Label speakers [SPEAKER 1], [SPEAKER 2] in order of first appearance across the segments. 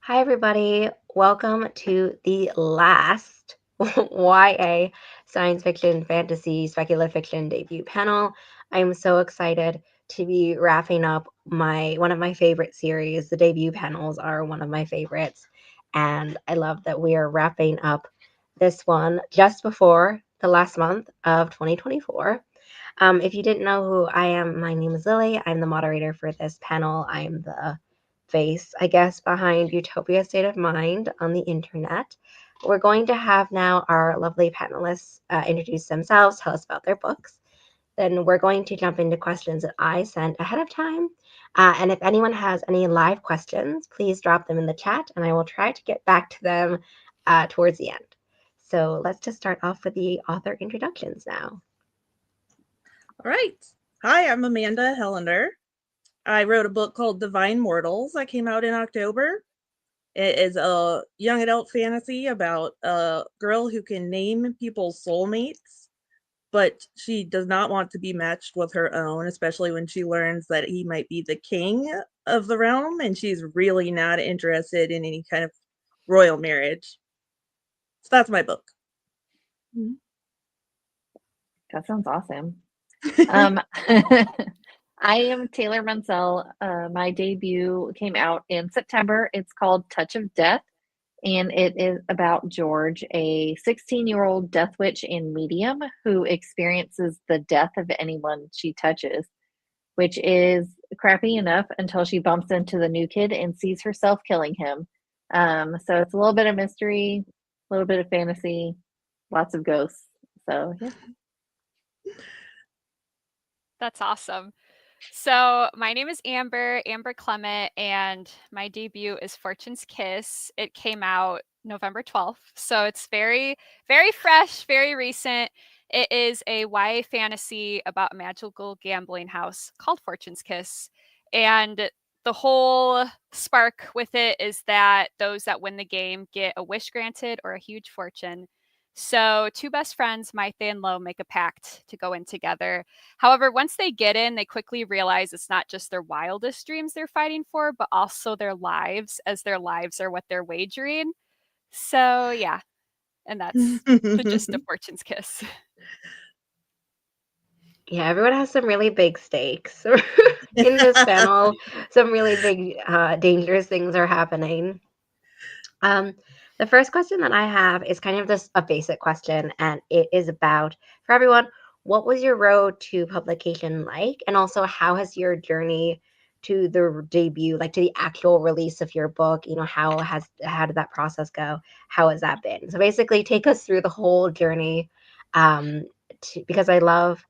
[SPEAKER 1] Hi, everybody. Welcome to the last YA science fiction, fantasy, speculative fiction debut panel. I'm so excited to be wrapping up one of my favorite series. The debut panels are one of my favorites, and I love that we are wrapping up this one just before the last month of 2024. If you didn't know who I am, my name is Lily. I'm the moderator for this panel. I'm the face, I guess, behind Utopia State of Mind on the internet. We're going to have now our lovely panelists introduce themselves, tell us about their books. Then we're going to jump into questions that I sent ahead of time. And if anyone has any live questions, please drop them in the chat and I will try to get back to them towards the end. So let's just start off with the author introductions now.
[SPEAKER 2] All right. Hi, I'm Amanda Hellender. I wrote a book called Divine Mortals that came out in October. It is a young adult fantasy about a girl who can name people's soulmates, but she does not want to be matched with her own, especially when she learns that he might be the king of the realm, and she's really not interested in any kind of royal marriage. So that's my book.
[SPEAKER 3] That sounds awesome. I am Taylor Munsell. My debut came out in September. It's called Touch of Death, and it is about George, a 16-year-old death witch and medium who experiences the death of anyone she touches, which is crappy enough until she bumps into the new kid and sees herself killing him. So it's a little bit of mystery, a little bit of fantasy, lots of ghosts. So yeah.
[SPEAKER 4] That's awesome. So my name is Amber Clement, and my debut is Fortune's Kiss. It came out November 12th, so it's very, very fresh, very recent. It is a YA fantasy about a magical gambling house called Fortune's Kiss, and the whole spark with it is that those that win the game get a wish granted or a huge fortune. So two best friends, Maithe and Lo, make a pact to go in together. However, once they get in, they quickly realize it's not just their wildest dreams they're fighting for, but also their lives, as their lives are what they're wagering. So yeah, and that's the gist of Fortune's Kiss.
[SPEAKER 1] Yeah, everyone has some really big stakes in this panel. Some really big, dangerous things are happening. The first question that I have is kind of just a basic question, and it is about, for everyone, what was your road to publication like? And also, how has your journey to the debut, like to the actual release of your book, how did that process go? How has that been? So basically, take us through the whole journey, because I love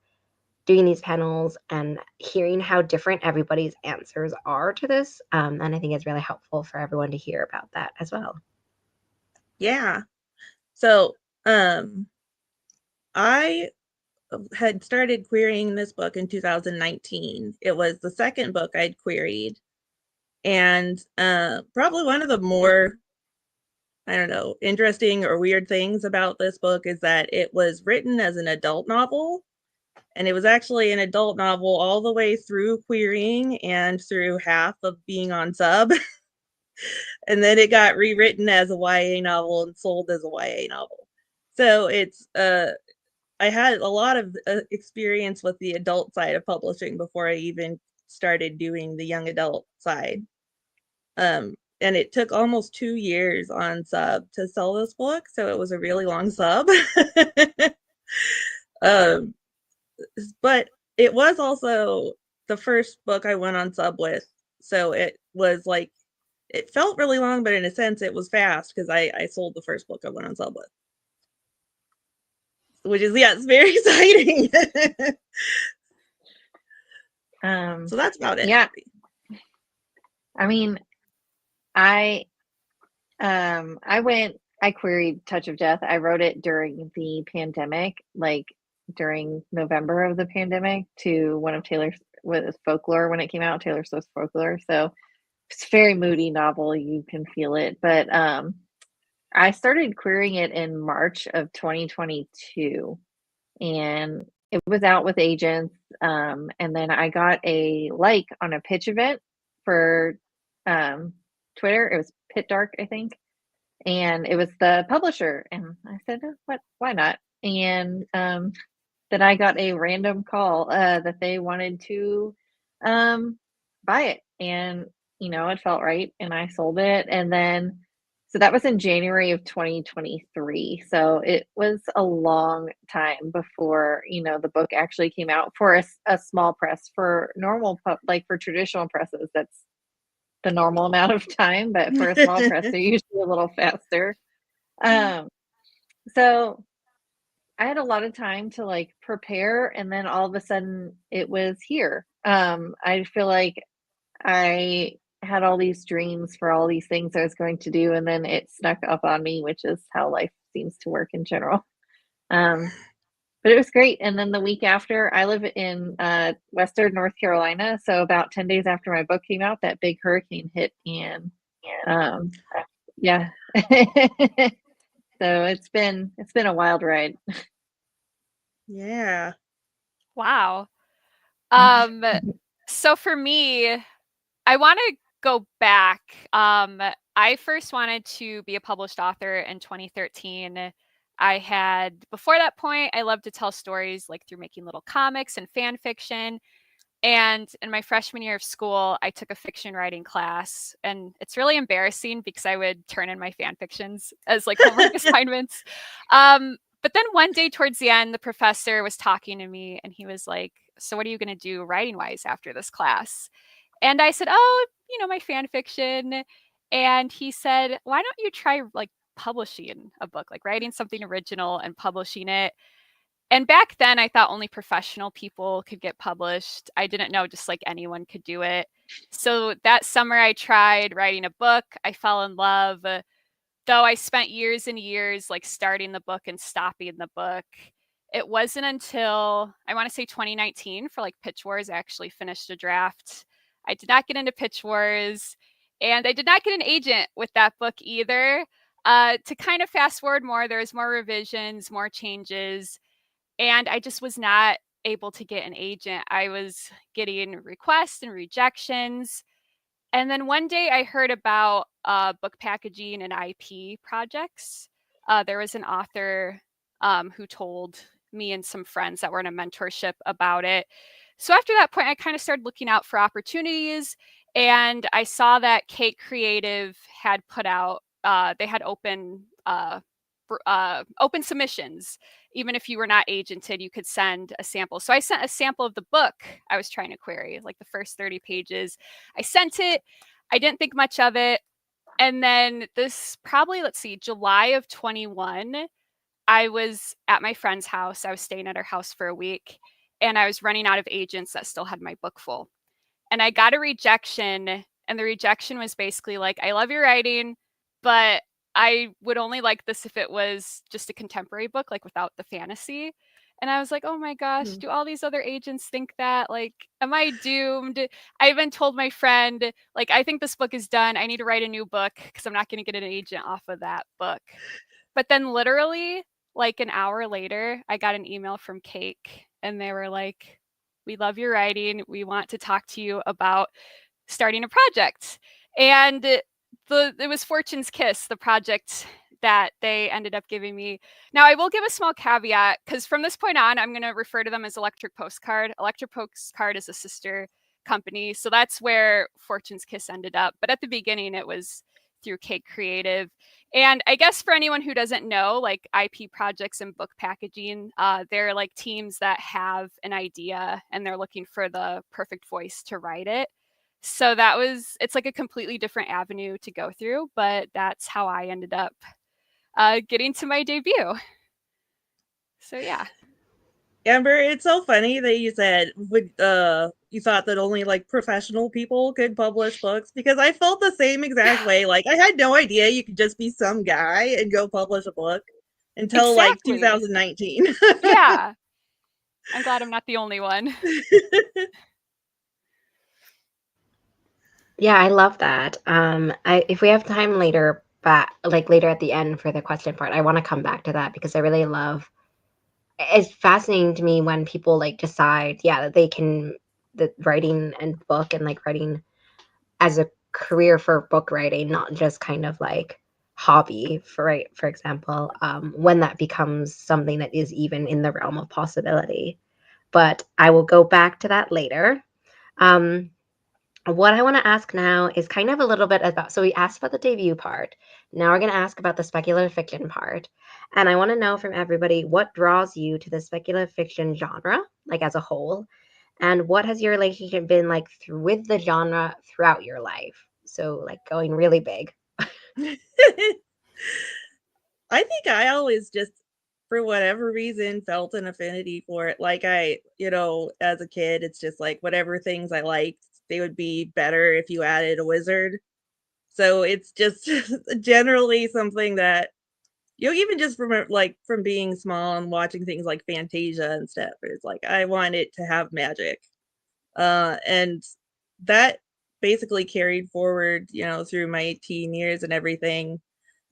[SPEAKER 1] doing these panels and hearing how different everybody's answers are to this. And I think it's really helpful for everyone to hear about that as well.
[SPEAKER 2] Yeah. So I had started querying this book in 2019. It was the second book I'd queried. And probably one of the more, I don't know, interesting or weird things about this book is that it was written as an adult novel. And it was actually an adult novel all the way through querying and through half of being on sub. And then it got rewritten as a YA novel and sold as a YA novel. So it's I had a lot of experience with the adult side of publishing before I even started doing the young adult side. And it took almost 2 years on sub to sell this book, so it was a really long sub. But it was also the first book I went on sub with, so it was like, it felt really long, but in a sense it was fast because I sold the first book I went on sub with. Which is, yeah, it's very exciting. So that's about it.
[SPEAKER 3] Yeah. I mean, I queried Touch of Death. I wrote it during the pandemic, like during November of the pandemic, to one of Taylor's with Folklore when it came out, Taylor Swift's Folklore. So it's a very moody novel. You can feel it. But I started querying it in March of 2022, and it was out with agents. And then I got a like on a pitch event for Twitter. It was Pit Dark, I think. And it was the publisher. And I said, what, why not? And then I got a random call that they wanted to buy it. And, it felt right. And I sold it. And then, so that was in January of 2023. So it was a long time before, the book actually came out for a small press. For normal, like for traditional presses, that's the normal amount of time. But for a small press, they're usually a little faster. So I had a lot of time to like prepare, and then all of a sudden it was here. I feel like I had all these dreams for all these things I was going to do, and then it snuck up on me, which is how life seems to work in general. But it was great. And then the week after, I live in Western North Carolina, so about 10 days after my book came out, that big hurricane hit, and yeah. So it's been a wild ride.
[SPEAKER 2] Yeah.
[SPEAKER 4] Wow. So for me, I want to go back. I first wanted to be a published author in 2013. Before that point, I loved to tell stories like through making little comics and fan fiction. And in my freshman year of school, I took a fiction writing class, and it's really embarrassing because I would turn in my fan fictions as like homework assignments. But then one day towards the end, the professor was talking to me, and he was like, "So what are you going to do writing wise after this class?" And I said, "Oh, my fan fiction." And he said, "Why don't you try like publishing a book, like writing something original and publishing it?" And back then, I thought only professional people could get published. I didn't know just like anyone could do it. So that summer, I tried writing a book. I fell in love, though I spent years and years like starting the book and stopping the book. It wasn't until I want to say 2019 for like Pitch Wars, I actually finished a draft. I did not get into Pitch Wars, and I did not get an agent with that book either. To kind of fast forward more, there's more revisions, more changes. And I just was not able to get an agent. I was getting requests and rejections. And then one day I heard about book packaging and IP projects. There was an author who told me and some friends that were in a mentorship about it. So after that point, I kind of started looking out for opportunities. And I saw that Cake Creative had put out, they had open submissions. Even if you were not agented, you could send a sample. So I sent a sample of the book I was trying to query, like the first 30 pages. I sent it. I didn't think much of it. And then this probably, July of 21, I was at my friend's house. I was staying at her house for a week, and I was running out of agents that still had my book full. And I got a rejection, and the rejection was basically like, "I love your writing, but I would only like this if it was just a contemporary book, like without the fantasy." And I was like, "Oh my gosh, do all these other agents think that? Like, am I doomed?" I even told my friend, like, "I think this book is done. I need to write a new book because I'm not going to get an agent off of that book." But then literally like an hour later, I got an email from Cake, and they were like, "We love your writing. We want to talk to you about starting a project." And it was Fortune's Kiss, the project that they ended up giving me. Now, I will give a small caveat, because from this point on, I'm going to refer to them as Electric Postcard. Electric Postcard is a sister company, so that's where Fortune's Kiss ended up. But at the beginning, it was through Cake Creative. And I guess for anyone who doesn't know, like IP projects and book packaging, they're like teams that have an idea and they're looking for the perfect voice to write it. So it's like a completely different avenue to go through, but that's how I ended up getting to my debut. So yeah.
[SPEAKER 2] Amber, it's so funny that you said you thought that only like professional people could publish books, because I felt the same exact way. Like I had no idea you could just be some guy and go publish a book until like 2019.
[SPEAKER 4] Yeah. I'm glad I'm not the only one.
[SPEAKER 1] Yeah, I love that. If we have time later, but like later at the end for the question part, I want to come back to that because I really love. It's fascinating to me when people like decide, that they can, the writing and book and like writing as a career for book writing, not just kind of like hobby for example, when that becomes something that is even in the realm of possibility. But I will go back to that later. Um, what I want to ask now is kind of a little bit about, so we asked about the debut part. Now we're going to ask about the speculative fiction part. And I want to know from everybody what draws you to the speculative fiction genre, like as a whole, and what has your relationship been like with the genre throughout your life? So, like going really big.
[SPEAKER 2] I think I always just, for whatever reason, felt an affinity for it. Like as a kid, it's just like whatever things I liked, they would be better if you added a wizard. So it's just generally something that even just from being small and watching things like Fantasia and stuff. It's like I want it to have magic, and that basically carried forward, through my teen years and everything.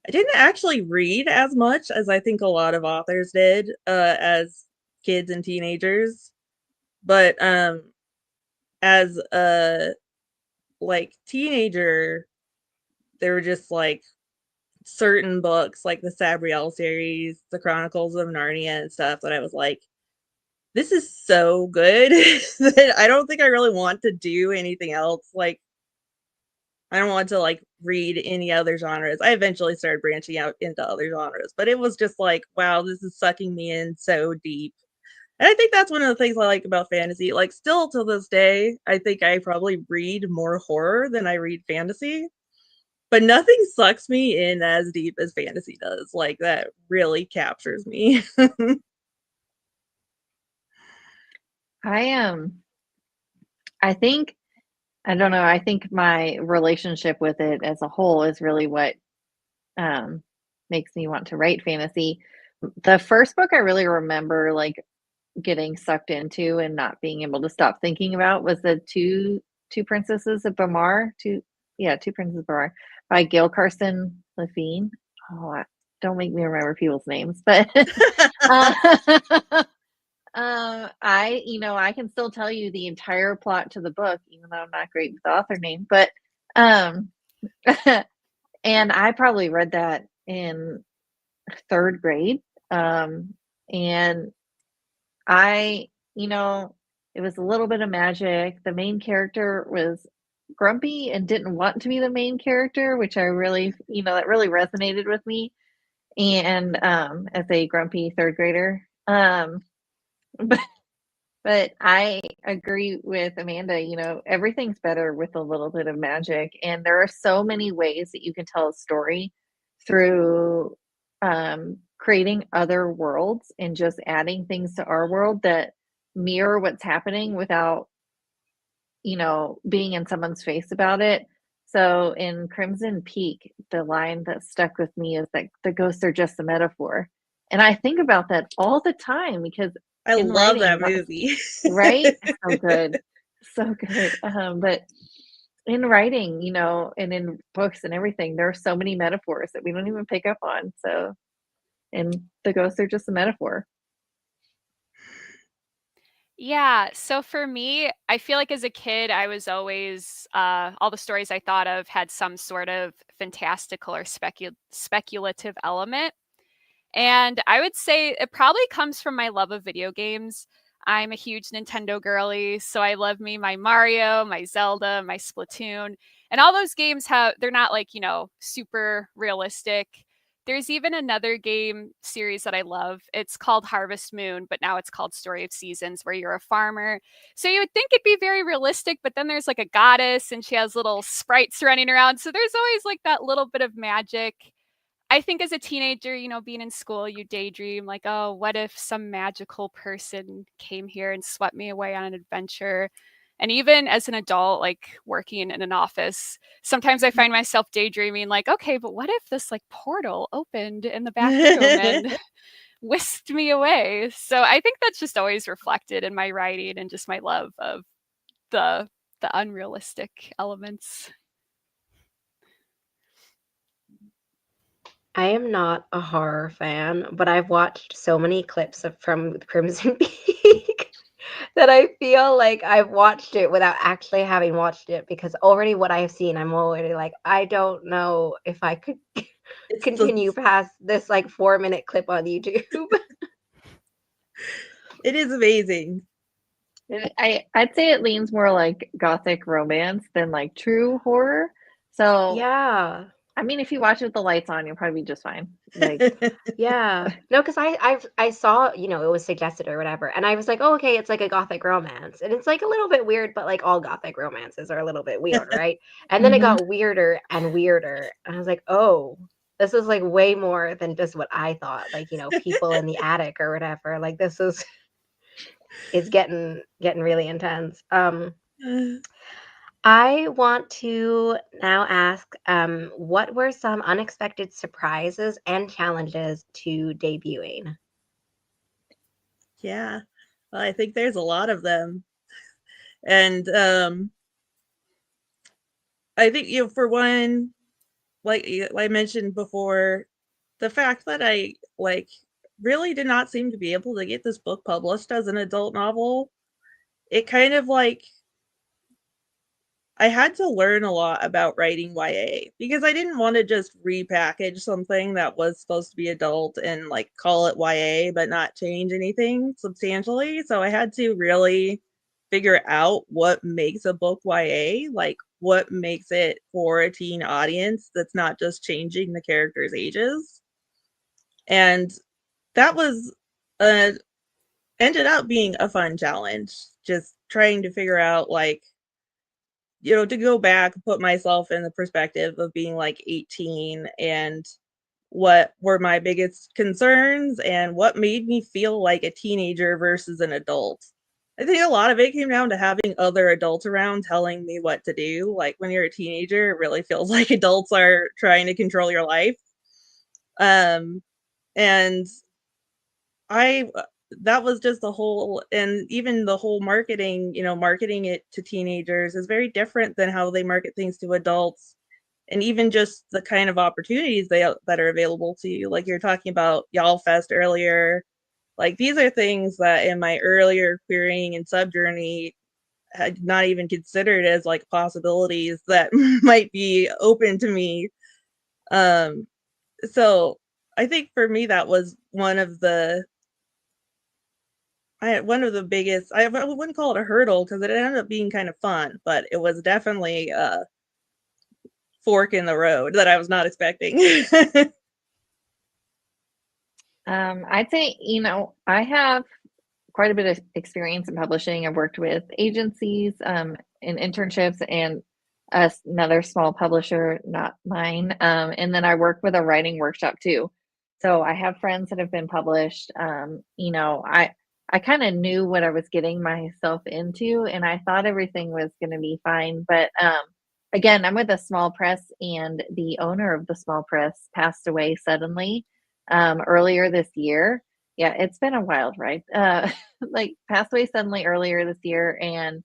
[SPEAKER 2] I didn't actually read as much as I think a lot of authors did as kids and teenagers, but as a like teenager, there were just like certain books like the Sabriel series, the Chronicles of Narnia and stuff that I was like, this is so good that I don't think I really want to do anything else. Like, I don't want to like read any other genres. I eventually started branching out into other genres, but it was just like, wow, this is sucking me in so deep. And I think that's one of the things I like about fantasy. Like, still to this day, I think I probably read more horror than I read fantasy, but nothing sucks me in as deep as fantasy does. Like, that really captures me.
[SPEAKER 3] I I think I don't know. I think my relationship with it as a whole is really what um, makes me want to write fantasy. The first book I really remember like getting sucked into and not being able to stop thinking about was the Two Princesses of Bamar. Two Princesses of Bamar by Gail Carson Levine. Oh, don't make me remember people's names, but uh, I can still tell you the entire plot to the book, even though I'm not great with the author name. But, um, and I probably read that in third grade. And I, you know, it was a little bit of magic. The main character was grumpy and didn't want to be the main character, which I really, that really resonated with me. And as a grumpy third grader, but But I agree with Amanda, everything's better with a little bit of magic. And there are so many ways that you can tell a story through creating other worlds and just adding things to our world that mirror what's happening without, being in someone's face about it. So in Crimson Peak, the line that stuck with me is that the ghosts are just a metaphor. And I think about that all the time because
[SPEAKER 2] I
[SPEAKER 3] in
[SPEAKER 2] love
[SPEAKER 3] writing,
[SPEAKER 2] that movie.
[SPEAKER 3] right? So good. So good. But in writing, and in books and everything, there are so many metaphors that we don't even pick up on. So, and the ghosts are just a metaphor.
[SPEAKER 4] Yeah, so for me, I feel like as a kid, I was always all the stories I thought of had some sort of fantastical or speculative element. And I would say it probably comes from my love of video games. I'm a huge Nintendo girly, so I love me my Mario, my Zelda, my Splatoon. And all those games they're not like, super realistic. There's even another game series that I love. It's called Harvest Moon, but now it's called Story of Seasons, where you're a farmer. So you would think it'd be very realistic, but then there's like a goddess and she has little sprites running around. So there's always like that little bit of magic. I think as a teenager, being in school, you daydream like, oh, what if some magical person came here and swept me away on an adventure? And even as an adult, like working in an office, sometimes I find myself daydreaming like, okay, but what if this like portal opened in the back room and whisked me away? So I think that's just always reflected in my writing and just my love of the unrealistic elements.
[SPEAKER 1] I am not a horror fan, but I've watched so many clips from Crimson Peak that I feel like I've watched it without actually having watched it, because already what I have seen, I'm already like, I don't know if I could
[SPEAKER 2] It's
[SPEAKER 1] continue past this like 4-minute clip on YouTube.
[SPEAKER 2] it is amazing.
[SPEAKER 3] I'd say it leans more like gothic romance than like true horror. So
[SPEAKER 1] Yeah.
[SPEAKER 3] I mean, if you watch it with the lights on, you'll probably be just fine. Like,
[SPEAKER 1] Yeah. No, because I saw, it was suggested or whatever, and I was like, oh, okay, it's like a gothic romance. And it's like a little bit weird, but like all gothic romances are a little bit weird, right? And then it
[SPEAKER 3] Mhm.
[SPEAKER 1] got weirder and weirder. And I was like, oh, this is like way more than just what I thought. Like, people in the attic or whatever. Like this is it's getting really intense. I want to now ask, what were some unexpected surprises and challenges to debuting?
[SPEAKER 2] Yeah. Well, I think there's a lot of them. And I think, for one, like I mentioned before, the fact that I really did not seem to be able to get this book published as an adult novel, it kind of I had to learn a lot about writing YA because I didn't want to just repackage something that was supposed to be adult and call it YA but not change anything substantially. So I had to really figure out what makes a book YA, like what makes it for a teen audience that's not just changing the characters' ages. And that was ended up being a fun challenge, just trying to figure out to go back, put myself in the perspective of being 18 and what were my biggest concerns and what made me feel like a teenager versus an adult. I think a lot of it came down to having other adults around telling me what to do. Like when you're a teenager, it really feels like adults are trying to control your life. And I that was just the whole, and even the whole marketing, marketing it to teenagers is very different than how they market things to adults. And even just the kind of opportunities that are available to you, like you're talking about Y'all Fest earlier. Like these are things that in my earlier querying and sub journey had not even considered as possibilities that might be open to me. Um, so I think for me that was one of the biggest. I wouldn't call it a hurdle because it ended up being kind of fun, but it was definitely a fork in the road that I was not expecting.
[SPEAKER 3] I'd say, I have quite a bit of experience in publishing. I've worked with agencies in internships and another small publisher, not mine. And then I work with a writing workshop too. So I have friends that have been published. I kind of knew what I was getting myself into, and I thought everything was going to be fine. But again, I'm with a small press, and the owner of the small press passed away suddenly earlier this year. Yeah, it's been a wild ride. Passed away suddenly earlier this year, and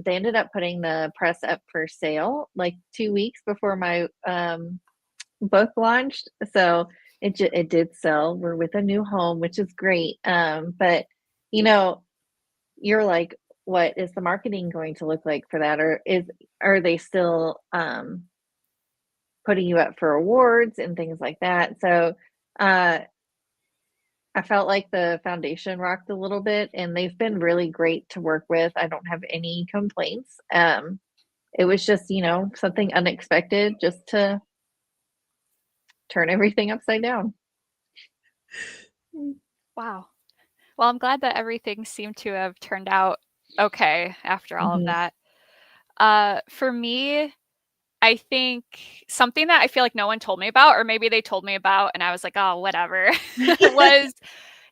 [SPEAKER 3] they ended up putting the press up for sale like 2 weeks before my book launched. So it did sell. We're with a new home, which is great. But you know, you're like, what is the marketing going to look like for that, or are they still putting you up for awards and things like that? So uh I felt like the foundation rocked a little bit, and they've been really great to work with. I don't have any complaints. It was just, something unexpected just to turn everything upside down.
[SPEAKER 4] Wow. Well, I'm glad that everything seemed to have turned out okay after all of
[SPEAKER 3] Mhm.
[SPEAKER 4] that. For me, I think something that I feel like no one told me about, or maybe they told me about and I was like, oh, whatever, was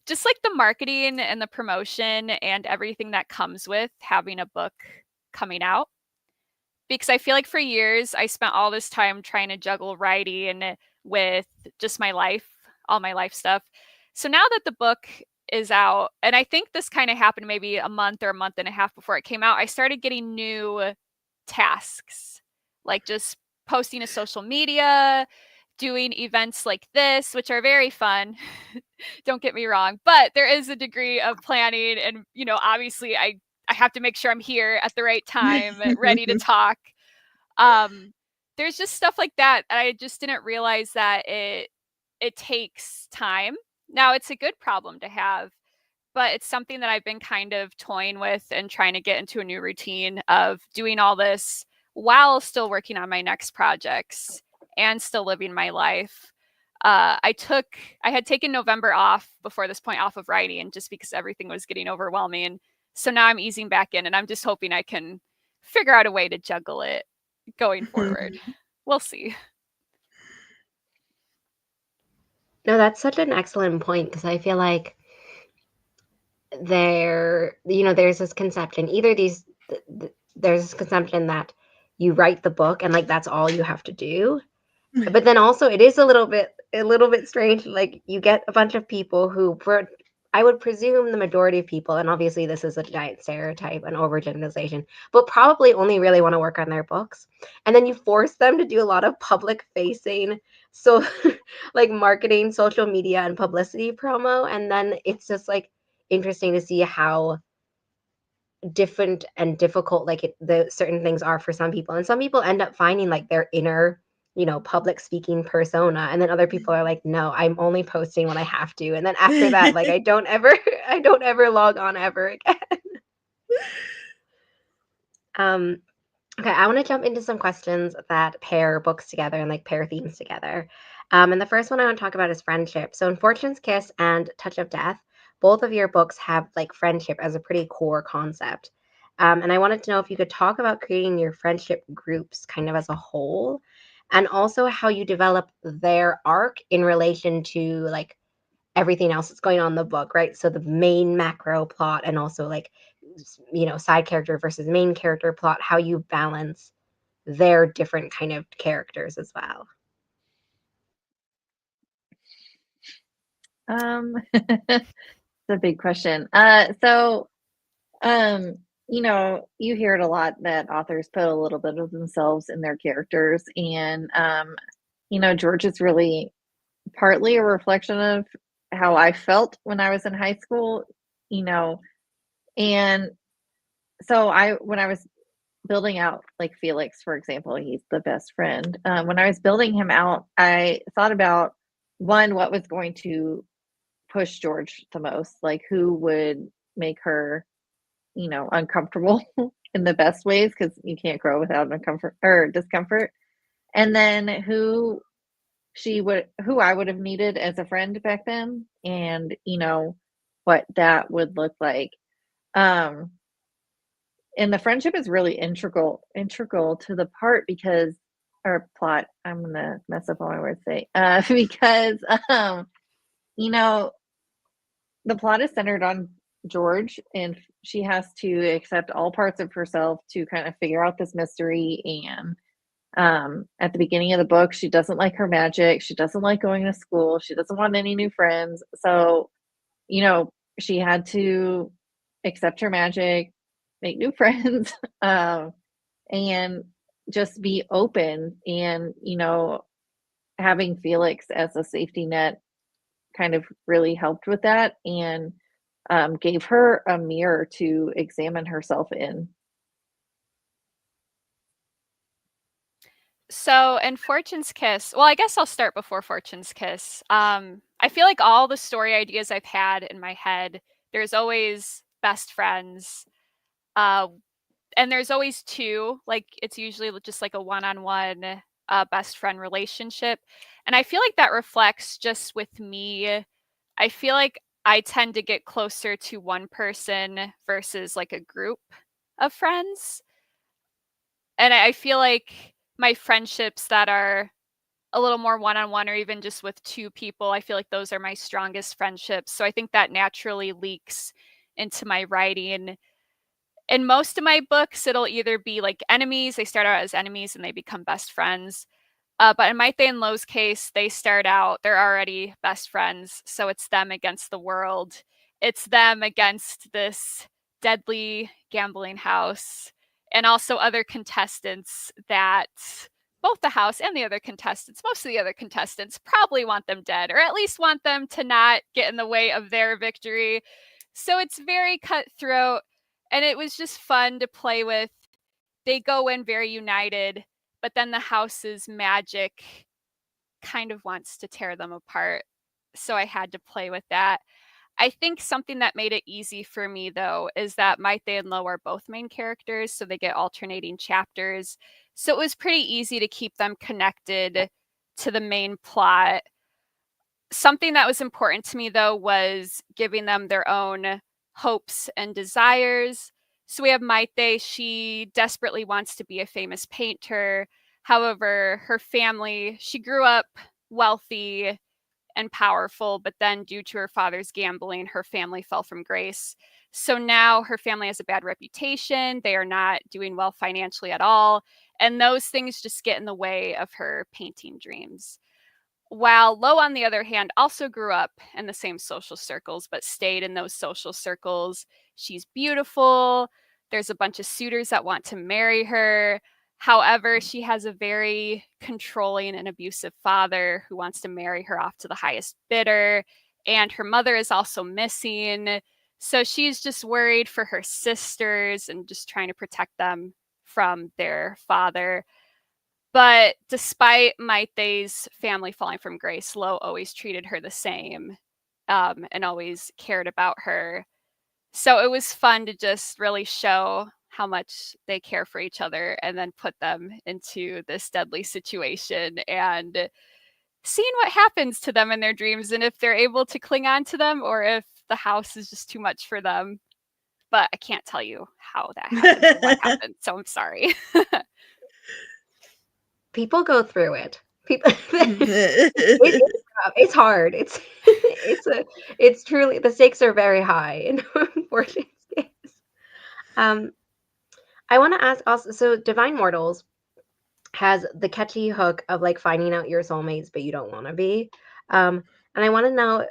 [SPEAKER 4] just like the marketing and the promotion and everything that comes with having a book coming out. Because I feel like for years I spent all this time trying to juggle writing with just my life, all my life stuff. So now that the book is out, and I think this kind of happened maybe a month or a month and a half before it came out, I started getting new tasks, like just posting to social media, doing events like this, which are very fun. Don't get me wrong, but there is a degree of planning, and obviously I have to make sure I'm here at the right time, ready to talk. There's just stuff like that. I just didn't realize that it takes time. Now it's a good problem to have, but it's something that I've been kind of toying with and trying to get into a new routine of doing all this while still working on my next projects and still living my life. I had taken November off before this point off of writing just because everything was getting overwhelming. So now I'm easing back in, and I'm just hoping I can figure out a way to juggle it going forward. We'll see.
[SPEAKER 1] No, that's such an excellent point, because I feel like there's this conception, there's this conception that you write the book and like that's all you have to do. But then also it is a little bit strange. Like you get a bunch of people who, I would presume the majority of people, and obviously this is a giant stereotype and overgeneralization, but probably only really want to work on their books. And then you force them to do a lot of public facing, so like marketing, social media, and publicity promo. And then it's just like interesting to see how different and difficult the certain things are for some people. And some people end up finding like their inner public speaking persona, and then other people are like, no, I'm only posting when I have to, and then after that, like I don't ever log on ever again. Okay, I want to jump into some questions that pair books together and like pair themes together. And the first one I want to talk about is friendship. So in Fortune's Kiss and Touch of Death, both of your books have like friendship as a pretty core concept. And I wanted to know if you could talk about creating your friendship groups kind of as a whole, and also how you develop their arc in relation to like everything else that's going on in the book, right? So the main macro plot, and also like side character versus main character plot, how you balance their different kind of characters as well.
[SPEAKER 3] It's a big question. You hear it a lot that authors put a little bit of themselves in their characters, and George is really partly a reflection of how I felt when I was in high school, and so when I was building out like Felix, for example, he's the best friend. When I was building him out, I thought about one, what was going to push George the most, like who would make her, uncomfortable in the best ways, because you can't grow without uncomfort or discomfort. And then who I would have needed as a friend back then, and what that would look like. And the friendship is really integral to the part, because or plot, I'm gonna mess up all my words today, because the plot is centered on George, and she has to accept all parts of herself to kind of figure out this mystery. And at the beginning of the book, she doesn't like her magic, she doesn't like going to school, she doesn't want any new friends. So she had to accept her magic, make new friends, and just be open. And having Felix as a safety net kind of really helped with that, and gave her a mirror to examine herself in.
[SPEAKER 4] So in Fortune's Kiss, well, I guess I'll start before Fortune's Kiss. I feel like all the story ideas I've had in my head, there's always best friends. And there's always two, like it's usually just like a one-on-one best friend relationship. And I feel like that reflects just with me. I feel like I tend to get closer to one person versus like a group of friends. And I feel like my friendships that are a little more one-on-one, or even just with two people, I feel like those are my strongest friendships. So I think that naturally leaks into my writing. In most of my books, it'll either be like enemies, they start out as enemies and they become best friends. But in My Thay and Lo's case, they start out, they're already best friends. So it's them against the world. It's them against this deadly gambling house, and also other contestants that both the house and the other contestants, most of the other contestants probably want them dead, or at least want them to not get in the way of their victory. So it's very cutthroat, and it was just fun to play with. They go in very united, but then the house's magic kind of wants to tear them apart. So I had to play with that. I think something that made it easy for me, though, is that Maite and Lo are both main characters, so they get alternating chapters. So it was pretty easy to keep them connected to the main plot. Something that was important to me, though, was giving them their own hopes and desires. So we have Maite. She desperately wants to be a famous painter. However, her family, she grew up wealthy and powerful, but then due to her father's gambling, her family fell from grace. So now her family has a bad reputation. They are not doing well financially at all. And those things just get in the way of her painting dreams. While Lo, on the other hand, also grew up in the same social circles, but stayed in those social circles. She's beautiful. There's a bunch of suitors that want to marry her. However, she has a very controlling and abusive father who wants to marry her off to the highest bidder. And her mother is also missing. So she's just worried for her sisters and just trying to protect them from their father. But despite Maite's family falling from grace, Lo always treated her the same, and always cared about her. So it was fun to just really show how much they care for each other and then put them into this deadly situation and seeing what happens to them in their dreams and if they're able to cling on to them or if the house is just too much for them. But I can't tell you how that happened and what happened, so I'm sorry.
[SPEAKER 1] People go through it. People, it is tough. It's hard. It's truly, the stakes are very high in Fortune's case. I want to ask also, so Divine Mortals has the catchy hook of like finding out your soulmates, but you don't want to be. And I want to know,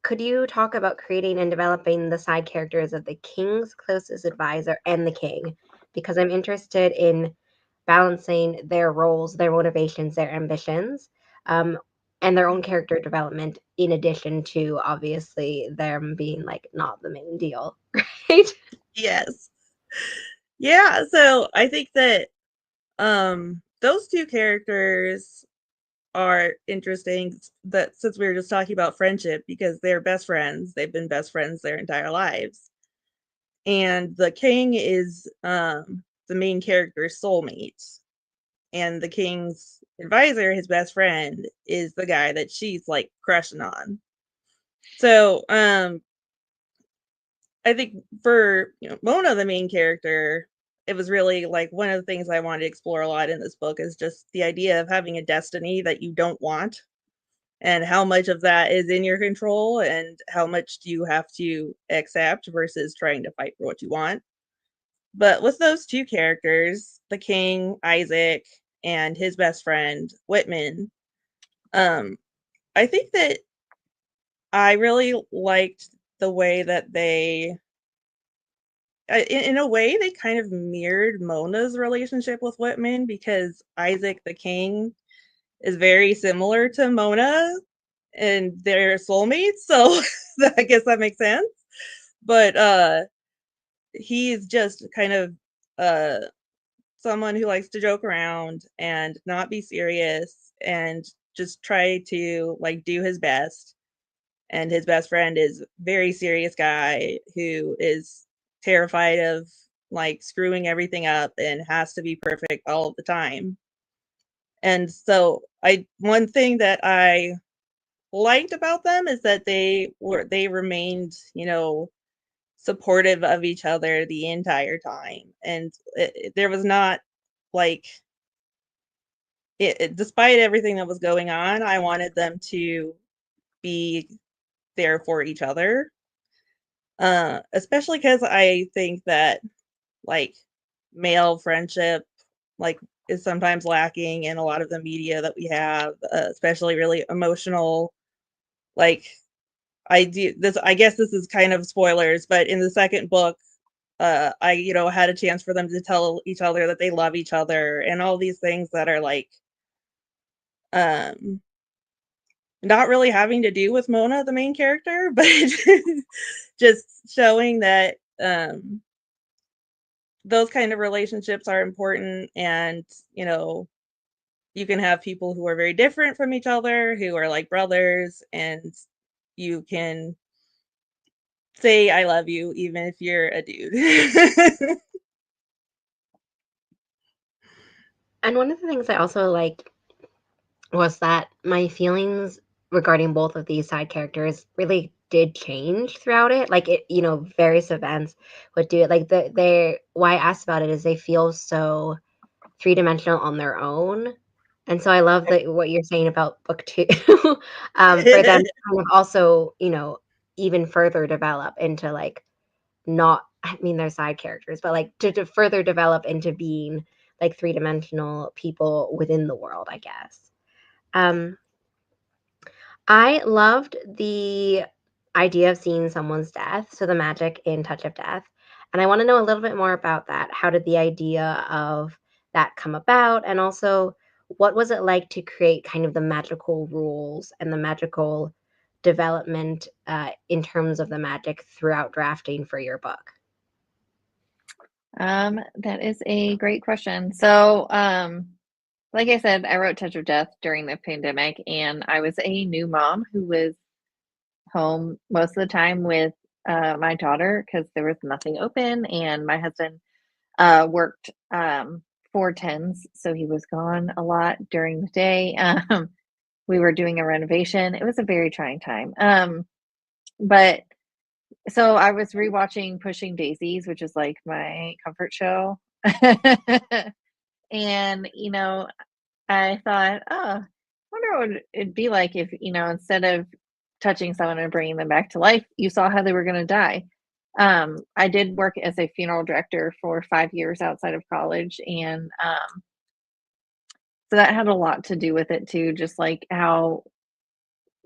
[SPEAKER 1] could you talk about creating and developing the side characters of the king's closest advisor and the king? Because I'm interested in balancing their roles, their motivations, their ambitions, and their own character development, in addition to obviously them being like not the main deal, right?
[SPEAKER 2] Yes. Yeah, so I think that those two characters are interesting, that since we were just talking about friendship, because they're best friends. They've been best friends their entire lives. And the king is the main character's soulmate. And the king's advisor, his best friend, is the guy that she's like crushing on. So I think for Mona, the main character, it was really like one of the things I wanted to explore a lot in this book is just the idea of having a destiny that you don't want and how much of that is in your control and how much do you have to accept versus trying to fight for what you want. But with those two characters, the king, Isaac, and his best friend, Whitman, I think that I really liked the way that they, in a way, they kind of mirrored Mona's relationship with Whitman because Isaac the king is very similar to Mona and they're soulmates. So I guess that makes sense. But he's just kind of someone who likes to joke around and not be serious and just try to like do his best. And his best friend is very serious guy who is terrified of like screwing everything up and has to be perfect all of the time. And so one thing that I liked about them is that they remained, supportive of each other the entire time. And there was not like despite everything that was going on, I wanted them to be there for each other. Especially because I think that like male friendship like is sometimes lacking in a lot of the media that we have, especially really emotional. Like I guess this is kind of spoilers, but in the second book, I had a chance for them to tell each other that they love each other and all these things that are like not really having to do with Mona, the main character, but just showing that those kind of relationships are important, and you can have people who are very different from each other, who are like brothers, and you can say I love you even if you're a dude.
[SPEAKER 1] And one of the things I also liked was that my feelings regarding both of these side characters really did change throughout it. Like it, various events would do it. Like why I asked about it is they feel so three-dimensional on their own. And so I love that what you're saying about book two, for them to kind of also, even further develop into like not, I mean, they're side characters, but like to further develop into being like three-dimensional people within the world, I guess. Um, I loved the idea of seeing someone's death, so the magic in Touch of Death. And I want to know a little bit more about that. How did the idea of that come about? And also, what was it like to create kind of the magical rules and the magical development in terms of the magic throughout drafting for your book?
[SPEAKER 3] That is a great question. So, like I said, I wrote Touch of Death during the pandemic, and I was a new mom who was home most of the time with my daughter because there was nothing open, and my husband worked 4 10s, so he was gone a lot during the day. We were doing a renovation. It was a very trying time. But so I was rewatching Pushing Daisies, which is like my comfort show. And, I thought, oh, I wonder what it'd be like if, instead of touching someone and bringing them back to life, you saw how they were going to die. I did work as a funeral director for 5 years outside of college. And so that had a lot to do with it too, just like how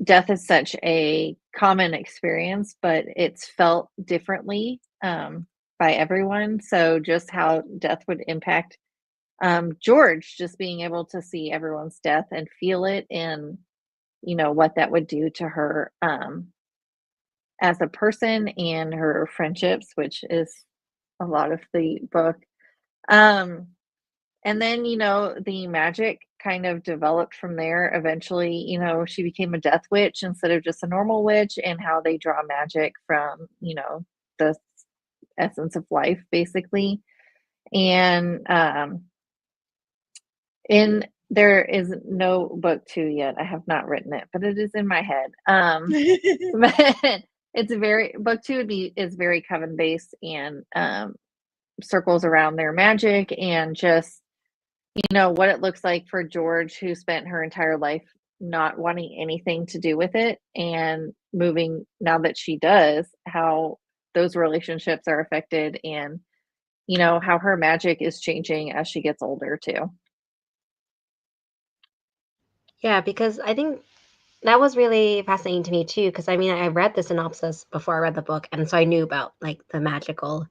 [SPEAKER 3] death is such a common experience, but it's felt differently by everyone. So just how death would impact George, just being able to see everyone's death and feel it, and what that would do to her as a person and her friendships, which is a lot of the book. Um, and then, the magic kind of developed from there. Eventually, she became a death witch instead of just a normal witch, and how they draw magic from, the essence of life, basically. And in there is no book two yet. I have not written it, but it is in my head. But it's very book two is very coven based, and circles around their magic, and just what it looks like for George, who spent her entire life not wanting anything to do with it, and moving now that she does, how those relationships are affected, and how her magic is changing as she gets older too.
[SPEAKER 1] Yeah, because I think that was really fascinating to me too. Because I mean, I read the synopsis before I read the book, and so I knew about like the magical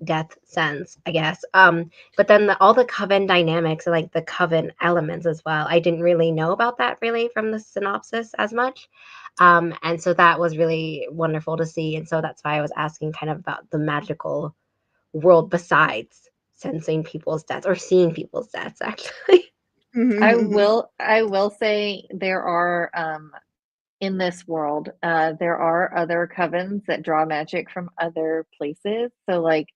[SPEAKER 1] death sense, I guess. But then all the coven dynamics and like the coven elements as well. I didn't really know about that really from the synopsis as much. And so that was really wonderful to see. And so that's why I was asking kind of about the magical world besides sensing people's deaths or seeing people's deaths, actually.
[SPEAKER 3] I will say there are in this world, there are other covens that draw magic from other places. So like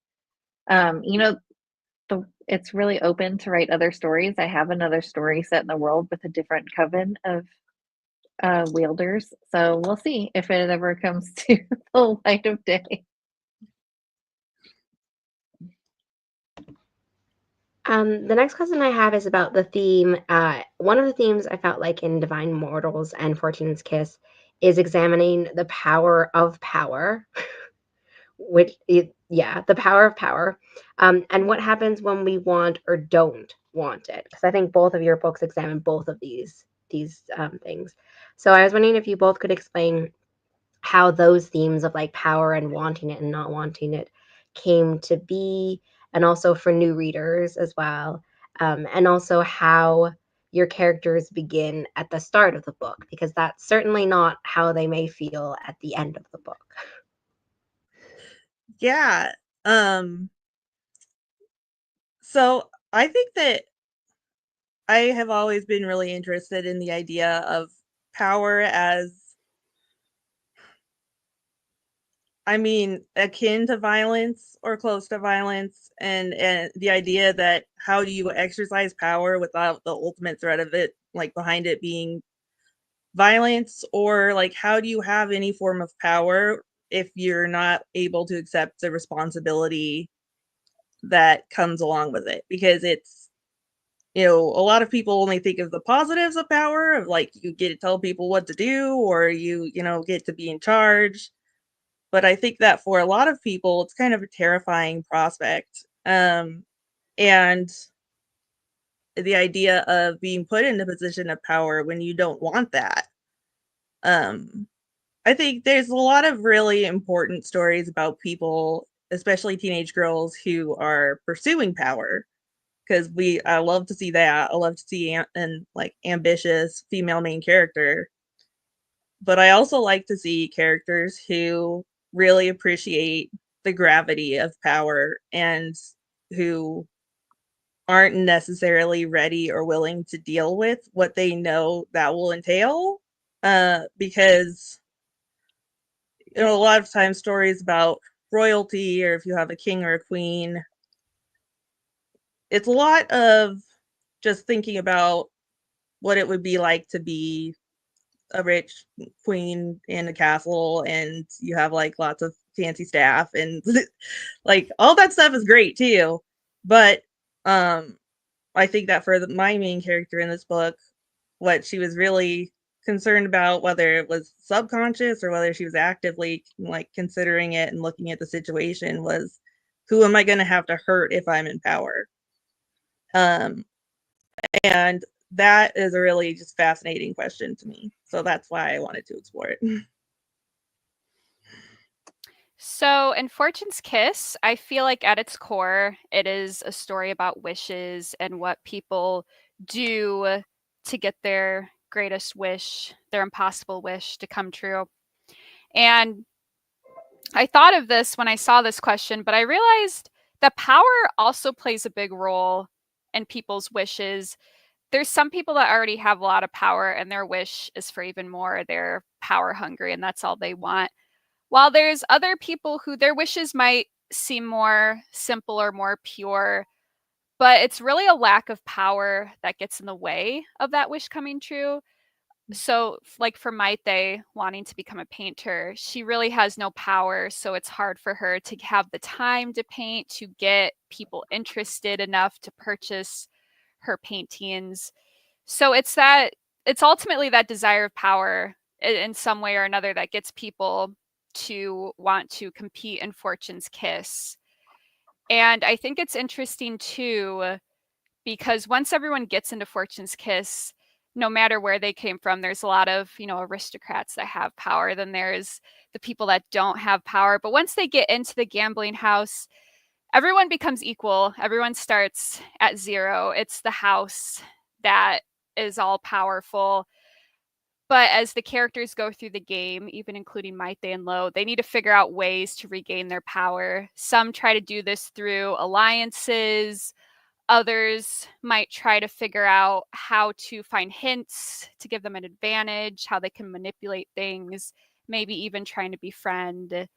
[SPEAKER 3] it's really open to write other stories. I have another story set in the world with a different coven of wielders. So we'll see if it ever comes to the light of day.
[SPEAKER 1] The next question I have is about the theme. One of the themes I felt like in Divine Mortals and Fortune's Kiss is examining the power of power, the power of power, and what happens when we want or don't want it. Because I think both of your books examine both of these things. So I was wondering if you both could explain how those themes of like power and wanting it and not wanting it came to be, and also for new readers as well, and also how your characters begin at the start of the book, because that's certainly not how they may feel at the end of the book.
[SPEAKER 2] Yeah. So I think that I have always been really interested in the idea of power as, I mean, akin to violence or close to violence, and the idea that how do you exercise power without the ultimate threat of it, like behind it being violence, or like how do you have any form of power if you're not able to accept the responsibility that comes along with it? Because it's, a lot of people only think of the positives of power, of like you get to tell people what to do, or you get to be in charge. But I think that for a lot of people, it's kind of a terrifying prospect. And the idea of being put in a position of power when you don't want that. Um, I think there's a lot of really important stories about people, especially teenage girls, who are pursuing power, because I love to see that. I love to see an like ambitious female main character. But I also like to see characters who really appreciate the gravity of power and who aren't necessarily ready or willing to deal with what they know that will entail. Because a lot of times stories about royalty, or if you have a king or a queen, it's a lot of just thinking about what it would be like to be a rich queen in a castle, and you have like lots of fancy staff, and like all that stuff is great too. But I think that for my main character in this book, what she was really concerned about, whether it was subconscious or whether she was actively like considering it and looking at the situation, was who am I going to have to hurt if I'm in power? Um, and that is a really just fascinating question to me. So that's why I wanted to explore it.
[SPEAKER 4] So, in Fortune's Kiss, I feel like at its core, it is a story about wishes and what people do to get their greatest wish, their impossible wish to come true. And I thought of this when I saw this question, but I realized that power also plays a big role in people's wishes. There's some people that already have a lot of power and their wish is for even more. They're power hungry and that's all they want. While there's other people who their wishes might seem more simple or more pure, but it's really a lack of power that gets in the way of that wish coming true. So, like for Maite wanting to become a painter, she really has no power. So, it's hard for her to have the time to paint, to get people interested enough to purchase her paintings. So, it's ultimately that desire of power in some way or another that gets people to want to compete in Fortune's Kiss. And I think it's interesting too, because once everyone gets into Fortune's Kiss, no matter where they came from, there's a lot of, aristocrats that have power. Then there's the people that don't have power. But once they get into the gambling house, everyone becomes equal. Everyone starts at zero. It's the house that is all powerful. But as the characters go through the game, even including Maite and Lo, they need to figure out ways to regain their power. Some try to do this through alliances. Others might try to figure out how to find hints to give them an advantage, how they can manipulate things, maybe even trying to befriend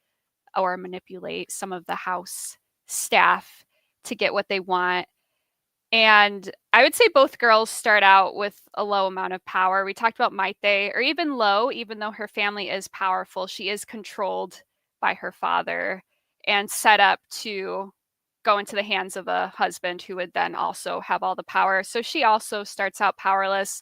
[SPEAKER 4] or manipulate some of the house staff to get what they want. And I would say both girls start out with a low amount of power. We talked about Maite, or even Lo, even though her family is powerful, she is controlled by her father and set up to go into the hands of a husband who would then also have all the power. So she also starts out powerless.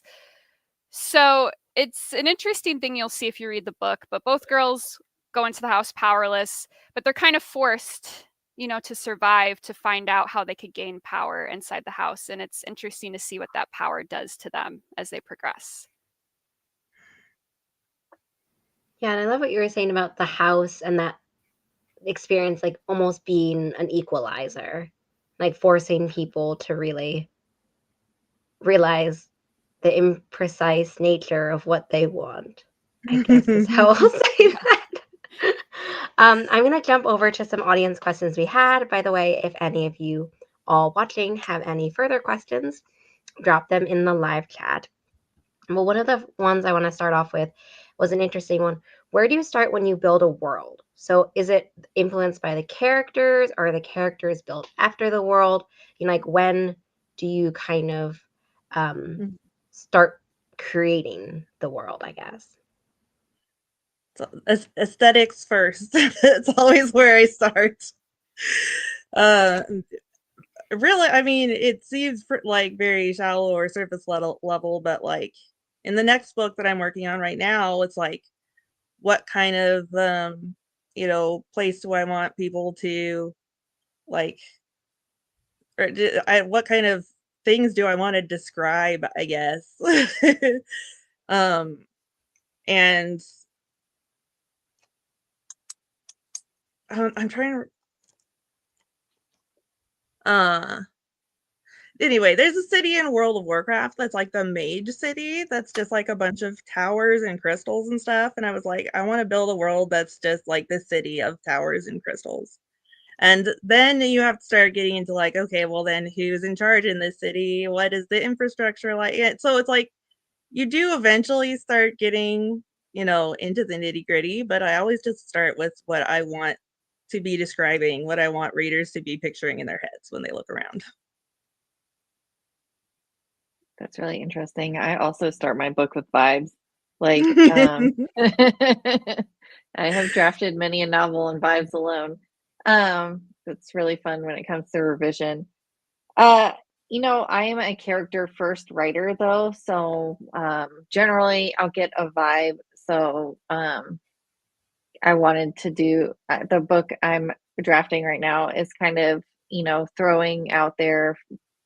[SPEAKER 4] So it's an interesting thing you'll see if you read the book, but both girls go into the house powerless, but they're kind of forced, to survive, to find out how they could gain power inside the house. And it's interesting to see what that power does to them as they progress.
[SPEAKER 1] Yeah, and I love what you were saying about the house and that experience, like almost being an equalizer, like forcing people to really realize the imprecise nature of what they want, I guess is how I'll say that. I'm going to jump over to some audience questions we had. By the way, if any of you all watching have any further questions, drop them in the live chat. Well, one of the ones I want to start off with was an interesting one. Where do you start when you build a world? So is it influenced by the characters, or are the characters built after the world? Like when do you kind of start creating the world, I guess?
[SPEAKER 2] So, aesthetics first. That's always where I start. Really, I mean, it seems like very shallow or surface level, but like in the next book that I'm working on right now, it's like, what kind of place do I want people to like, or what kind of things do I want to describe, I guess. And I'm trying to anyway, there's a city in World of Warcraft that's like the Mage City. That's just like a bunch of towers and crystals and stuff. And I was like, I want to build a world that's just like the city of towers and crystals. And then you have to start getting into like, okay, well then who's in charge in this city? What is the infrastructure like? So it's like you do eventually start getting, into the nitty gritty, but I always just start with what I want to be describing, what I want readers to be picturing in their heads when they look around.
[SPEAKER 3] That's really interesting. I also start my book with vibes. Like, I have drafted many a novel in vibes alone. It's really fun when it comes to revision. I am a character first writer though, so generally I'll get a vibe. So I wanted to do the book I'm drafting right now is kind of, throwing out there,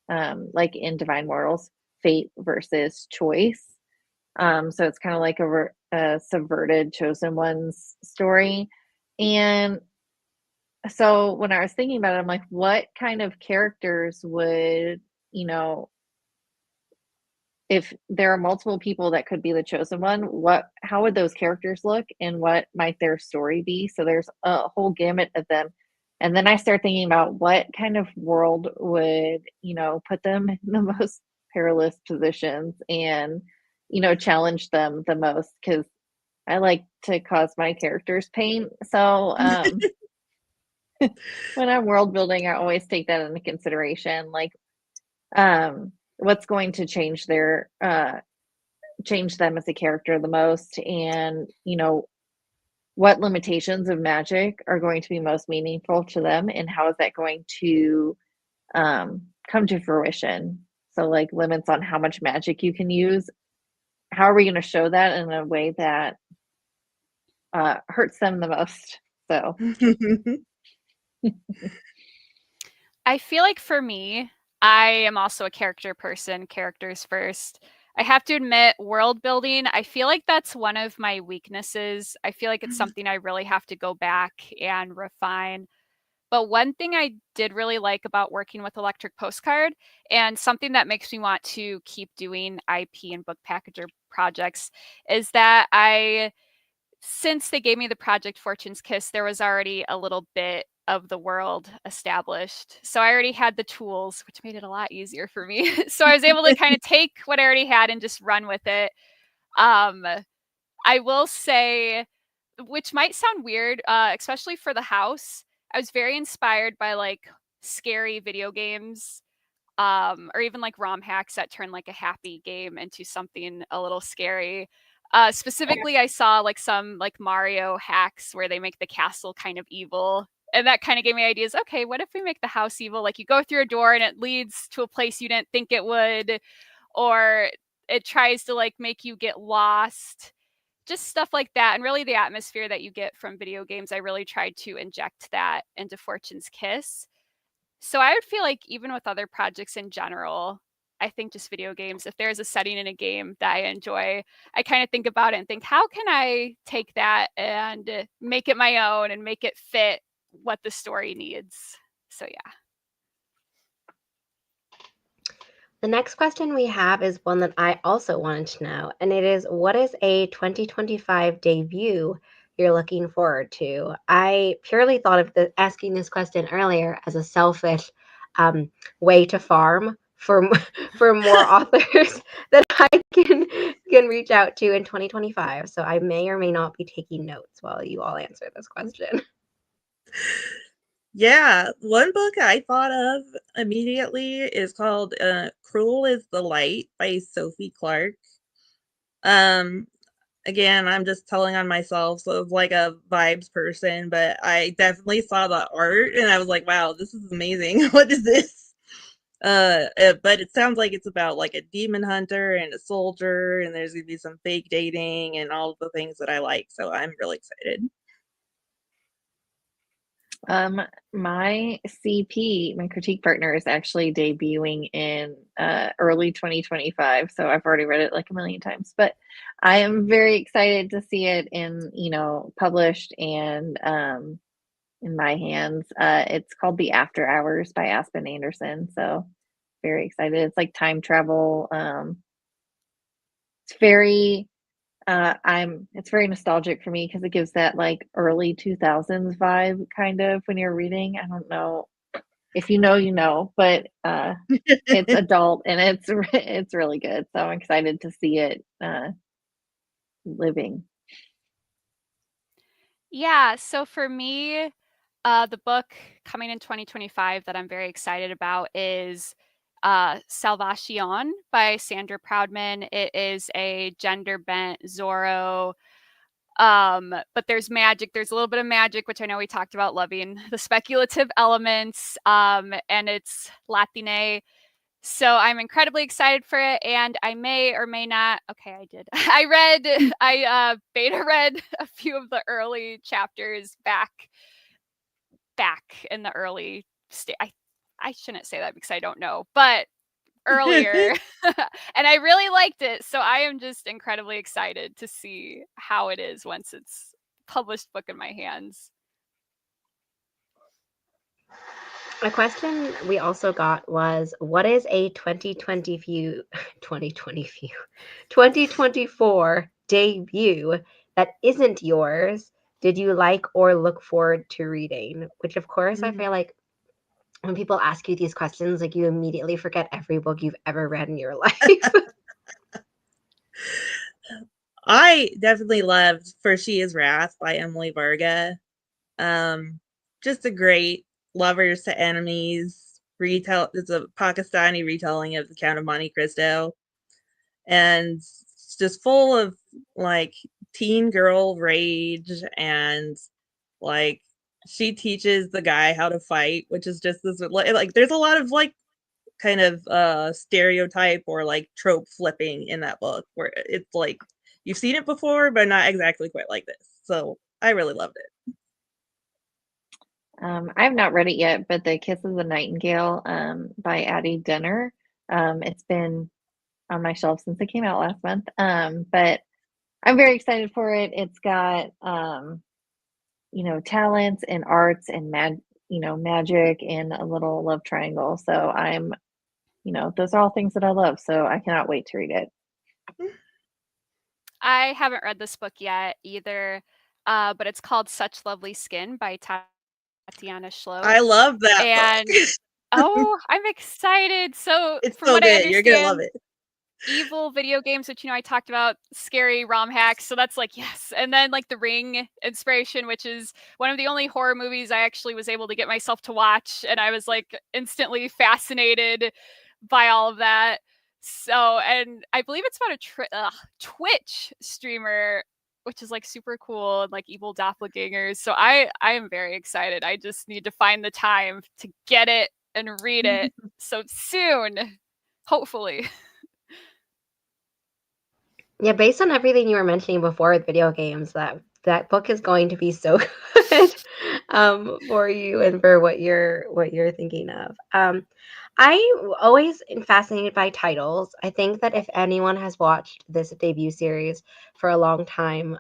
[SPEAKER 3] like in Divine Mortals, fate versus choice. So it's kind of like a subverted chosen one's story. And so when I was thinking about it, I'm like, what kind of characters would, if there are multiple people that could be the chosen one, how would those characters look and what might their story be? So there's a whole gamut of them. And then I start thinking about what kind of world would, put them in the most perilous positions and, challenge them the most, because I like to cause my characters pain. So when I'm world building, I always take that into consideration. Like, what's going to change them as a character the most, and what limitations of magic are going to be most meaningful to them, and how is that going to come to fruition. So like limits on how much magic you can use, how are we going to show that in a way that hurts them the most? So
[SPEAKER 4] I feel like for me, I am also a character person, characters first. I have to admit, world building, I feel like that's one of my weaknesses. I feel like it's something I really have to go back and refine. But one thing I did really like about working with Electric Postcard, and something that makes me want to keep doing IP and book packager projects, is that since they gave me the project Fortune's Kiss, there was already a little bit of the world established. So I already had the tools, which made it a lot easier for me. So I was able to kind of take what I already had and just run with it. I will say, which might sound weird, especially for the house, I was very inspired by like scary video games, or even like ROM hacks that turn like a happy game into something a little scary. Specifically, I saw like some like Mario hacks where they make the castle kind of evil. And that kind of gave me ideas. Okay, what if we make the house evil? Like you go through a door and it leads to a place you didn't think it would, or it tries to like make you get lost, just stuff like that. And really the atmosphere that you get from video games, I really tried to inject that into Fortune's Kiss. So I would feel like even with other projects in general, I think just video games, if there's a setting in a game that I enjoy, I kind of think about it and think, how can I take that and make it my own and make it fit what the story needs? So yeah.
[SPEAKER 1] The next question we have is one that I also wanted to know, and it is, what is a 2025 debut you're looking forward to? I purely thought of asking this question earlier as a selfish way to farm for for more authors that I can reach out to in 2025. So I may or may not be taking notes while you all answer this question.
[SPEAKER 2] Yeah, one book I thought of immediately is called Cruel is the Light by Sophie Clark. Again, I'm just telling on myself, so it's like a vibes person, but I definitely saw the art and I was like, wow, this is amazing. What is this? But it sounds like it's about like a demon hunter and a soldier, and there's gonna be some fake dating and all of the things that I like. So I'm really excited.
[SPEAKER 3] My CP, my critique partner, is actually debuting in early 2025, so I've already read it like a million times. But I am very excited to see it in, published and in my hands. It's called The After Hours by Aspen Anderson, so very excited. It's like time travel. It's very it's very nostalgic for me because it gives that like early 2000s vibe kind of when you're reading. I don't know if you know, but it's adult and it's really good. So I'm excited to see it living.
[SPEAKER 4] Yeah, so for me, the book coming in 2025 that I'm very excited about is Salvation by Sandra Proudman. It is a gender bent Zorro, but there's magic. There's a little bit of magic, which I know we talked about loving the speculative elements, and it's Latine. So I'm incredibly excited for it, and I may or may not. Okay, I did. I beta read a few of the early chapters back in the early state. I shouldn't say that because I don't know, but earlier, and I really liked it. So I am just incredibly excited to see how it is once it's published book in my hands.
[SPEAKER 1] A question we also got was, what is a 2024 debut that isn't yours? Did you like or look forward to reading? Which, of course, I feel like when people ask you these questions, like you immediately forget every book you've ever read in your life.
[SPEAKER 2] I definitely loved For She Is Wrath by Emily Varga. Just a great lovers to enemies retell. It's a Pakistani retelling of the Count of Monte Cristo, and it's just full of like teen girl rage, and like she teaches the guy how to fight, which is just this like there's a lot of like kind of stereotype or like trope flipping in that book where it's like you've seen it before but not exactly quite like this. So I really loved it.
[SPEAKER 3] I have not read it yet, but The Kiss of the Nightingale by Addie Denner. It's been on my shelf since it came out last month. But I'm very excited for it. It's got talents and arts and magic and a little love triangle. So I'm, those are all things that I love. So I cannot wait to read it.
[SPEAKER 4] I haven't read this book yet either, but it's called Such Lovely Skin by Tatiana Schloe.
[SPEAKER 2] I love that
[SPEAKER 4] and
[SPEAKER 2] book.
[SPEAKER 4] oh, I'm excited. So
[SPEAKER 2] It's
[SPEAKER 4] from
[SPEAKER 2] so
[SPEAKER 4] what I
[SPEAKER 2] good. You're gonna love
[SPEAKER 4] understand,
[SPEAKER 2] it.
[SPEAKER 4] evil video games, which I talked about, scary ROM hacks, so that's like yes. And then like The Ring inspiration, which is one of the only horror movies I actually was able to get myself to watch, and I was like instantly fascinated by all of that. So, and I believe it's about a Twitch streamer, which is like super cool, and like evil doppelgangers. So I am very excited. I just need to find the time to get it and read it so soon, hopefully.
[SPEAKER 1] Yeah, based on everything you were mentioning before with video games, that book is going to be so good for you and for what you're thinking of. I always am fascinated by titles. I think that if anyone has watched this debut series for a long time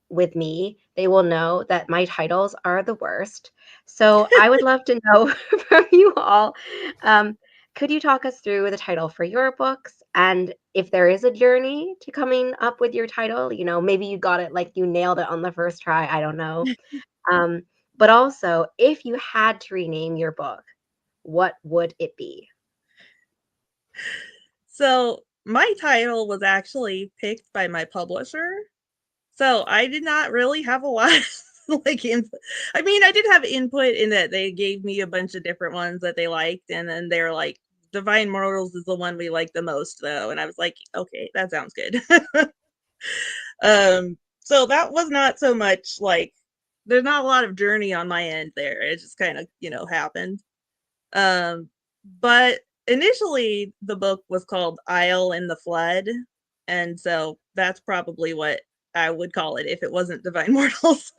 [SPEAKER 1] with me, they will know that my titles are the worst. So I would love to know from you all, could you talk us through the title for your books, and if there is a journey to coming up with your title? Maybe you got it, like you nailed it on the first try. I don't know. Um, but also, if you had to rename your book, what would it be?
[SPEAKER 2] So my title was actually picked by my publisher. So I did not really have a lot like input. I mean, I did have input in that they gave me a bunch of different ones that they liked, and then they're like, Divine Mortals is the one we like the most, though. And I was like, okay, that sounds good. So that was not so much like, there's not a lot of journey on my end there. It just kind of, happened. But initially the book was called Isle in the Flood, and so that's probably what I would call it if it wasn't Divine Mortals.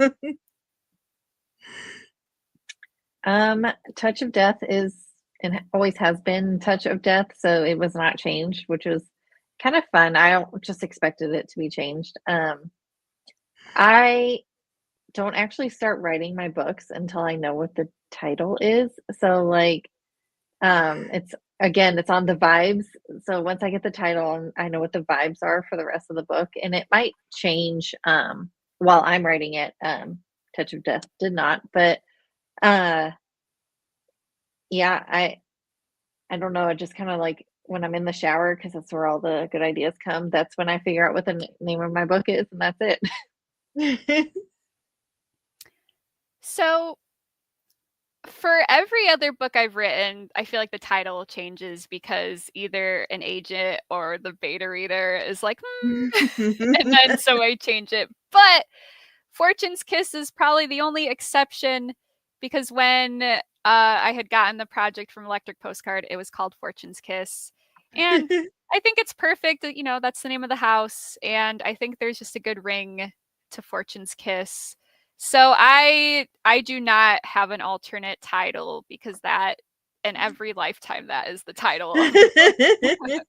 [SPEAKER 3] Touch of Death is and always has been Touch of Death, so it was not changed, which was kind of fun. I just expected it to be changed. I don't actually start writing my books until I know what the title is. So like it's on the vibes. So once I get the title, I know what the vibes are for the rest of the book, and it might change while I'm writing it. Touch of Death did not, but yeah, I don't know. I just kind of like when I'm in the shower, because that's where all the good ideas come. That's when I figure out what the name of my book is, and that's it.
[SPEAKER 4] So for every other book I've written, I feel like the title changes because either an agent or the beta reader is like, and then so I change it. But Fortune's Kiss is probably the only exception, because when I had gotten the project from Electric Postcard, it was called Fortune's Kiss. And I think it's perfect. That's the name of the house. And I think there's just a good ring to Fortune's Kiss. So I do not have an alternate title, because that in every lifetime that is the title of the book.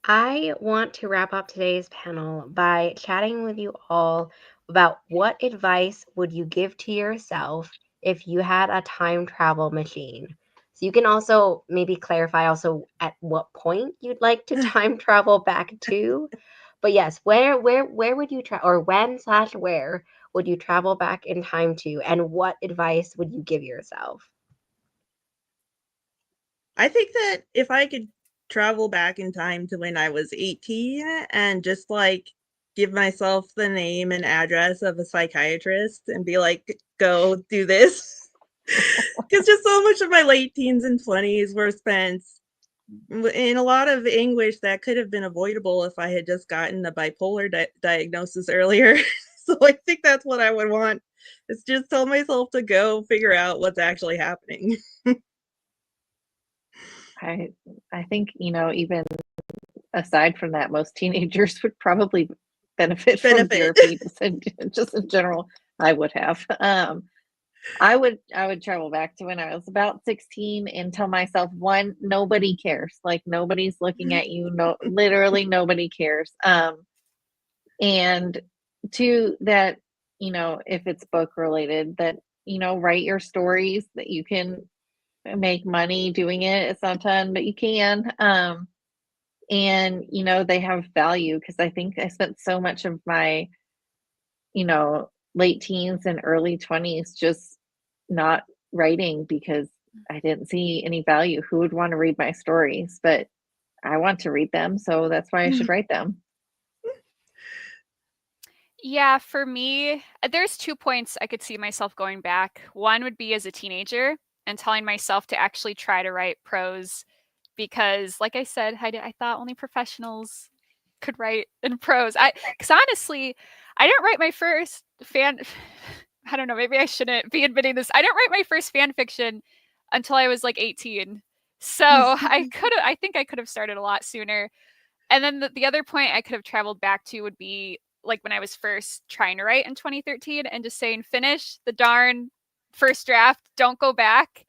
[SPEAKER 1] I want to wrap up today's panel by chatting with you all about what advice would you give to yourself if you had a time travel machine. So you can also maybe clarify also at what point you'd like to time travel back to. But yes, where would you travel, or when/where would you travel back in time to, and what advice would you give yourself?
[SPEAKER 2] I think that if I could travel back in time to when I was 18 and just like give myself the name and address of a psychiatrist and be like, go do this. Because just so much of my late teens and 20s were spent in a lot of anguish that could have been avoidable if I had just gotten a bipolar diagnosis earlier. So I think that's what I would want. Is just tell myself to go figure out what's actually happening.
[SPEAKER 3] I think, even aside from that, most teenagers would probably benefit from therapy just in general. I would have. I would travel back to when I was about 16 and tell myself, one, nobody cares. Like nobody's looking at you. No, literally nobody cares. And two, that, if it's book related, that, write your stories, that you can make money doing it. It's not done, but you can. And they have value, because I think I spent so much of my late teens and early 20s just not writing, because I didn't see any value. Who would want to read my stories? But I want to read them, so that's why I should write them.
[SPEAKER 4] Yeah, for me, there's 2 points I could see myself going back. One would be as a teenager and telling myself to actually try to write prose, because like I said, I thought only professionals could write in prose. Because honestly, I didn't write my first fan I don't know, maybe I shouldn't be admitting this. I didn't write my first fan fiction until I was like 18. So I think I could have started a lot sooner. And then the other point I could have traveled back to would be like when I was first trying to write in 2013 and just saying, finish the darn first draft, don't go back.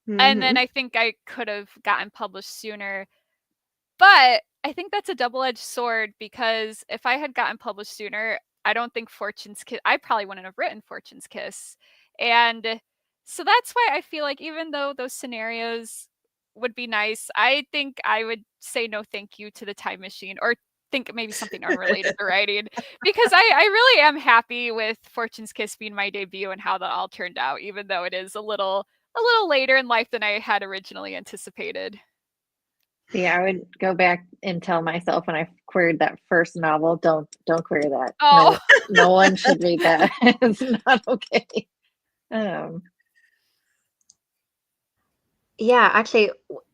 [SPEAKER 4] And then I think I could have gotten published sooner. But I think that's a double-edged sword, because if I had gotten published sooner, I don't think Fortune's Kiss, I probably wouldn't have written Fortune's Kiss. And So that's why I feel like even though those scenarios would be nice, I think I would say no thank you to the time machine, or think maybe something unrelated to writing, because I really am happy with Fortune's Kiss being my debut and how that all turned out, even though it is a little later in life than I had originally anticipated.
[SPEAKER 3] See, I would go back and tell myself when I queried that first novel, don't query that.
[SPEAKER 4] Oh,
[SPEAKER 3] No one should read that. It's not okay.
[SPEAKER 1] Yeah, actually,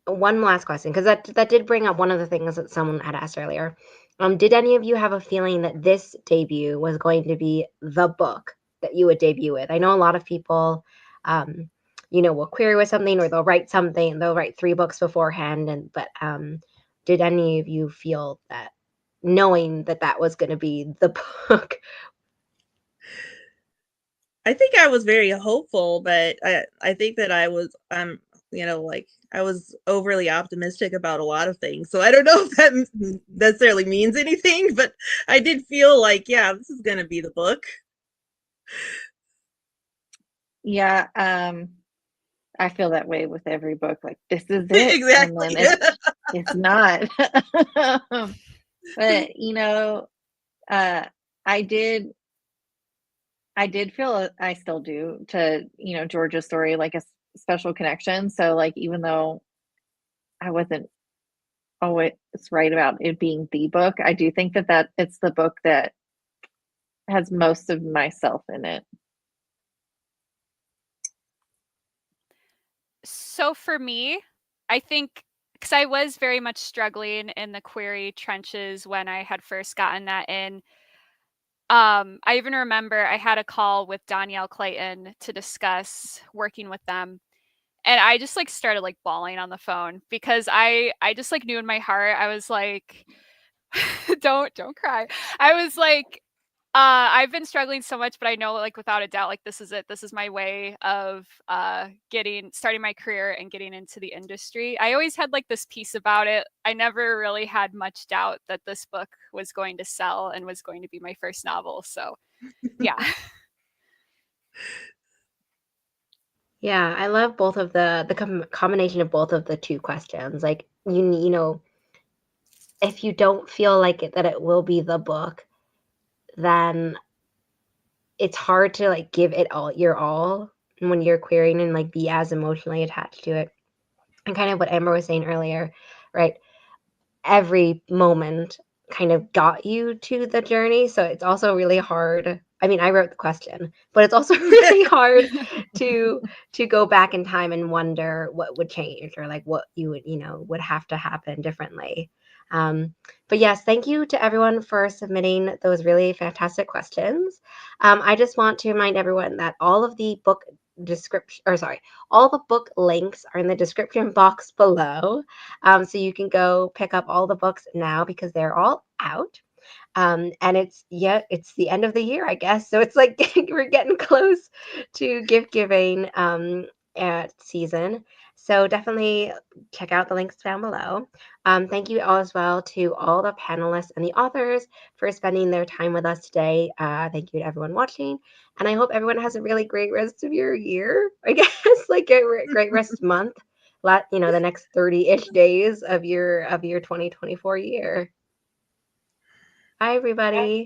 [SPEAKER 1] one last question, because that did bring up one of the things that someone had asked earlier. Did any of you have a feeling that this debut was going to be the book that you would debut with? I know a lot of people, will query with something, or they'll write something, they'll write 3 books beforehand, but did any of you feel that, knowing that that was going to be the book?
[SPEAKER 2] I think I was very hopeful, but I think that I was like I was overly optimistic about a lot of things. So I don't know if that necessarily means anything, but I did feel like, yeah, this is going to be the book.
[SPEAKER 3] Yeah, I feel that way with every book. Like, this is it,
[SPEAKER 2] Exactly.
[SPEAKER 3] and then it's not. But I did feel, I still do, to Georgia's story, like a special connection. So like, even though I wasn't always right about it being the book, I do think that it's the book that has most of myself in it.
[SPEAKER 4] so for me, I think, because I was very much struggling in the query trenches when I had first gotten that in. I even remember I had a call with Danielle Clayton to discuss working with them. And I just like started like bawling on the phone, because I just like knew in my heart, I was like, don't cry. I was like, I've been struggling so much, but I know, like, without a doubt, like, this is it. This is my way of starting my career and getting into the industry. I always had like this piece about it. I never really had much doubt that this book was going to sell and was going to be my first novel. So yeah.
[SPEAKER 1] Yeah, I love both of the combination of both of the 2 questions. Like, if you don't feel like that it will be the book, then it's hard to like give it your all when you're querying and like be as emotionally attached to it. And kind of what Amber was saying earlier, right? Every moment kind of got you to the journey. So it's also really hard. I mean, I wrote the question, but it's also really hard to go back in time and wonder what would change, or like what you would have to happen differently. But yes, thank you to everyone for submitting those really fantastic questions. I just want to remind everyone that all of the book all the book links are in the description box below. So you can go pick up all the books now, because they're all out. And it's the end of the year, I guess. So it's like we're getting close to gift giving season. So definitely check out the links down below. Thank you all as well to all the panelists and the authors for spending their time with us today. Thank you to everyone watching. And I hope everyone has a really great rest of your year, I guess, like a great rest month, the next 30-ish days of your 2024 year. Bye, everybody.